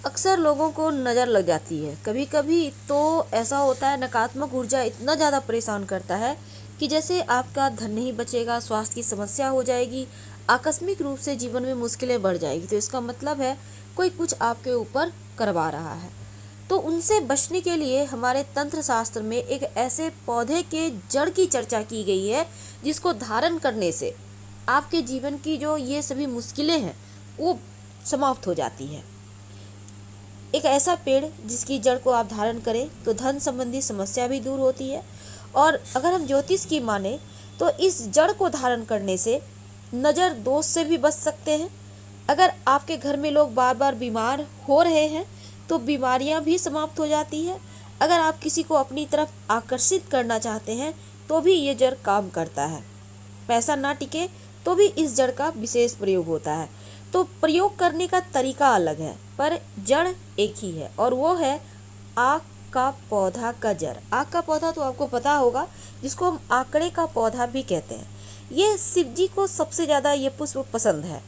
अक्सर लोगों को नज़र लग जाती है। कभी कभी तो ऐसा होता है, नकारात्मक ऊर्जा इतना ज़्यादा परेशान करता है कि जैसे आपका धन नहीं बचेगा, स्वास्थ्य की समस्या हो जाएगी, आकस्मिक रूप से जीवन में मुश्किलें बढ़ जाएगी। तो इसका मतलब है कोई कुछ आपके ऊपर करवा रहा है। तो उनसे बचने के लिए हमारे तंत्र शास्त्र में एक ऐसे पौधे के जड़ की चर्चा की गई है जिसको धारण करने से आपके जीवन की जो ये सभी मुश्किलें हैं वो समाप्त हो जाती है। एक ऐसा पेड़ जिसकी जड़ को आप धारण करें तो धन संबंधी समस्या भी दूर होती है। और अगर हम ज्योतिष की माने तो इस जड़ को धारण करने से नज़र दोष से भी बच सकते हैं। अगर आपके घर में लोग बार बार बीमार हो रहे हैं तो बीमारियां भी समाप्त हो जाती है। अगर आप किसी को अपनी तरफ आकर्षित करना चाहते हैं तो भी ये जड़ काम करता है। पैसा ना टिके तो भी इस जड़ का विशेष प्रयोग होता है। तो प्रयोग करने का तरीका अलग है पर जड़ एक ही है और वो है आक का पौधा का जड़। आक का पौधा तो आपको पता होगा, जिसको हम आकड़े का पौधा भी कहते हैं। ये शिव जी को सबसे ज़्यादा ये पुष्प पसंद है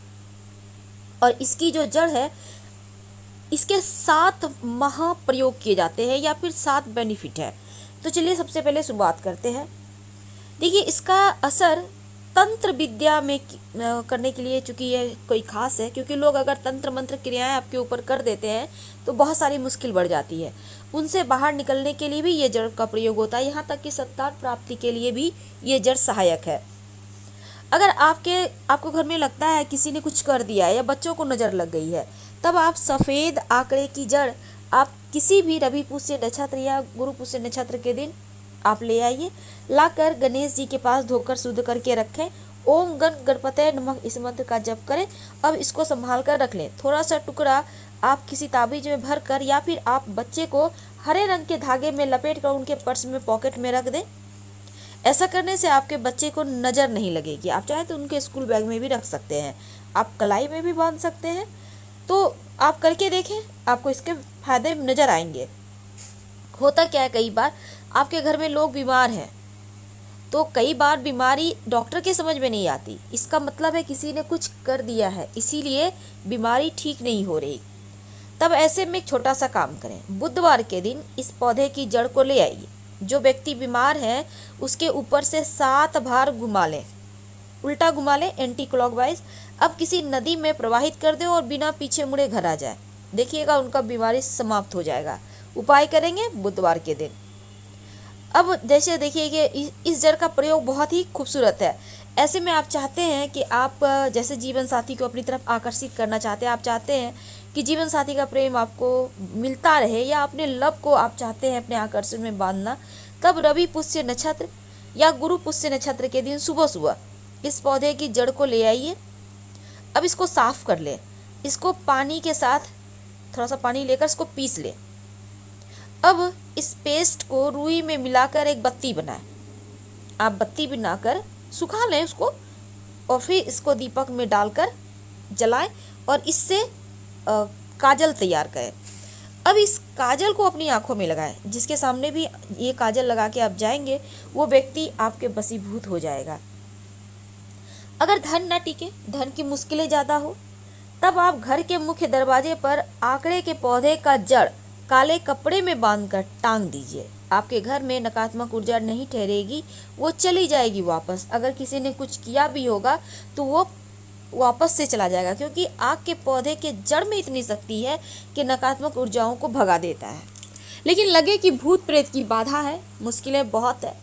और इसकी जो जड़ है इसके 7 महाप्रयोग किए जाते हैं या फिर 7 बेनिफिट है। तो चलिए सबसे पहले शुरुआत करते हैं। देखिए, इसका असर तंत्र विद्या में करने के लिए, चूंकि ये कोई खास है, क्योंकि लोग अगर तंत्र मंत्र क्रियाएं आपके ऊपर कर देते हैं तो बहुत सारी मुश्किल बढ़ जाती है। उनसे बाहर निकलने के लिए भी ये जड़ का प्रयोग होता है। यहाँ तक कि संतान प्राप्ति के लिए भी ये जड़ सहायक है। अगर आपको घर में लगता है किसी ने कुछ कर दिया है या बच्चों को नज़र लग गई है, तब आप सफ़ेद आंकड़े की जड़ आप किसी भी रवि पुष्य नक्षत्र या गुरु पुष्य नक्षत्र के दिन आप ले आइए, लाकर गणेश जी के पास धोकर शुद्ध करके रखें। ओम गण गणपते नमः इस मंत्र का जप करें। अब इसको संभाल कर रख लें। थोड़ा सा टुकड़ा आप किसी ताबीज में भर कर या फिर आप बच्चे को हरे रंग के धागे में लपेट कर उनके पर्स में पॉकेट में रख दें। ऐसा करने से आपके बच्चे को नज़र नहीं लगेगी। आप चाहे तो उनके स्कूल बैग में भी रख सकते हैं, आप कलाई में भी बांध सकते हैं। तो आप करके देखें, आपको इसके फायदे नज़र आएंगे। होता क्या है, कई बार आपके घर में लोग बीमार हैं तो कई बार बीमारी डॉक्टर के समझ में नहीं आती। इसका मतलब है किसी ने कुछ कर दिया है, इसीलिए बीमारी ठीक नहीं हो रही। तब ऐसे में एक छोटा सा काम करें। बुधवार के दिन इस पौधे की जड़ को ले आइए। जो व्यक्ति बीमार है उसके ऊपर से 7 बार घुमा लें, उल्टा घुमा लें, एंटी क्लॉकवाइज। अब किसी नदी में प्रवाहित कर दें और बिना पीछे मुड़े घर आ जाए। देखिएगा उनका बीमारी समाप्त हो जाएगा। उपाय करेंगे बुधवार के दिन। अब जैसे देखिए कि इस जड़ का प्रयोग बहुत ही खूबसूरत है। ऐसे में आप चाहते हैं कि आप जैसे जीवन साथी को अपनी तरफ आकर्षित करना चाहते हैं, आप चाहते हैं कि जीवन साथी का प्रेम आपको मिलता रहे या अपने लव को आप चाहते हैं अपने आकर्षण में बांधना, तब रवि पुष्य नक्षत्र या गुरु पुष्य नक्षत्र के दिन सुबह सुबह इस पौधे की जड़ को ले आइए। अब इसको साफ कर लें। इसको पानी के साथ थोड़ा सा पानी लेकर इसको पीस लें। अब इस पेस्ट को रुई में मिलाकर एक बत्ती बनाएं। आप बत्ती बनाकर सुखा लें उसको और फिर इसको दीपक में डालकर जलाएं और इससे काजल तैयार करें। अब इस काजल को अपनी आंखों में लगाएं। जिसके सामने भी ये काजल लगा के आप जाएंगे वो व्यक्ति आपके वशीभूत हो जाएगा। अगर धन न टिके, धन की मुश्किलें ज़्यादा हो, तब आप घर के मुख्य दरवाजे पर आंकड़े के पौधे का जड़ काले कपड़े में बांधकर टांग दीजिए। आपके घर में नकारात्मक ऊर्जा नहीं ठहरेगी, वो चली जाएगी वापस। अगर किसी ने कुछ किया भी होगा तो वो वापस से चला जाएगा, क्योंकि आग के पौधे के जड़ में इतनी शक्ति है कि नकारात्मक ऊर्जाओं को भगा देता है। लेकिन लगे कि भूत प्रेत की बाधा है, मुश्किलें बहुत है,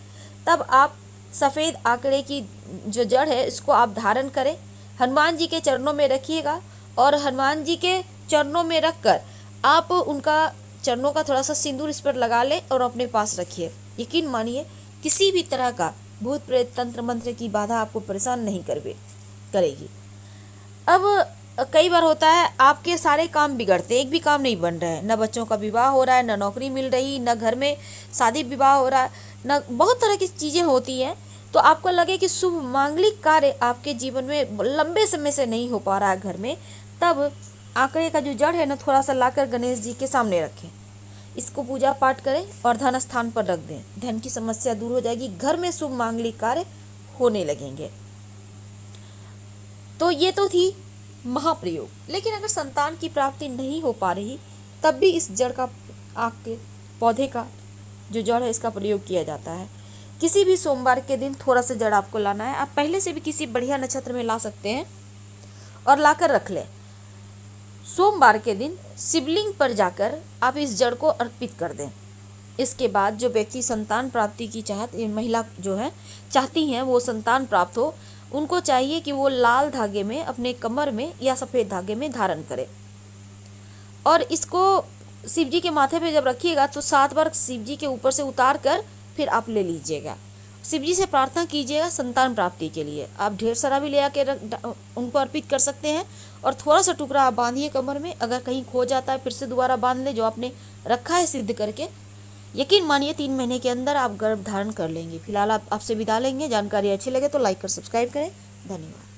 तब आप सफ़ेद आंकड़े की जो जड़ है इसको आप धारण करें, हनुमान जी के चरणों में रखिएगा और हनुमान जी के चरणों में रखकर आप उनका चरणों का थोड़ा सा सिंदूर इस पर लगा लें और अपने पास रखिए। यकीन मानिए किसी भी तरह का भूत प्रेत तंत्र मंत्र की बाधा आपको परेशान नहीं करेगी। अब कई बार होता है आपके सारे काम बिगड़ते, एक भी काम नहीं बन रहा है, न बच्चों का विवाह हो रहा है, न नौकरी मिल रही, न घर में शादी विवाह हो रहा है, न बहुत तरह की चीज़ें होती हैं। तो आपको लगे कि शुभ मांगलिक कार्य आपके जीवन में लंबे समय से नहीं हो पा रहा है घर में, तब आंकड़े का जो जड़ है ना थोड़ा सा लाकर गणेश जी के सामने रखें। इसको पूजा पाठ करें और धन स्थान पर रख दें। धन की समस्या दूर हो जाएगी, घर में शुभ मांगलिक कार्य होने लगेंगे। तो ये तो थी महाप्रयोग। लेकिन अगर संतान की प्राप्ति नहीं हो पा रही तब भी इस जड़ का, आक के पौधे का जो जड़ है इसका प्रयोग किया जाता है। किसी भी सोमवार के दिन थोड़ा सा जड़ आपको लाना है। आप पहले से भी किसी बढ़िया नक्षत्र में ला सकते हैं और लाकर रख लें। सोमवार के दिन शिवलिंग पर जाकर आप इस जड़ को अर्पित कर दें। इसके बाद जो व्यक्ति संतान प्राप्ति की महिला जो है चाहती हैं वो संतान प्राप्त हो, उनको चाहिए कि वो लाल धागे में अपने कमर में या सफ़ेद धागे में धारण करें और इसको शिव जी के माथे पे जब रखिएगा तो 7 बार शिव जी के ऊपर से उतार कर फिर आप ले लीजिएगा। शिव जी से प्रार्थना कीजिएगा संतान प्राप्ति के लिए। आप ढेर सारा भी ले आके उनको अर्पित कर सकते हैं और थोड़ा सा टुकड़ा आप बांधिए कमर में। अगर कहीं खो जाता है फिर से दोबारा बांध ले, जो आपने रखा है सिद्ध करके। यकीन मानिए 3 महीने के अंदर आप गर्भ धारण कर लेंगे। फिलहाल आपसे विदा लेंगे। जानकारी अच्छी लगे तो लाइक कर सब्सक्राइब करें। धन्यवाद।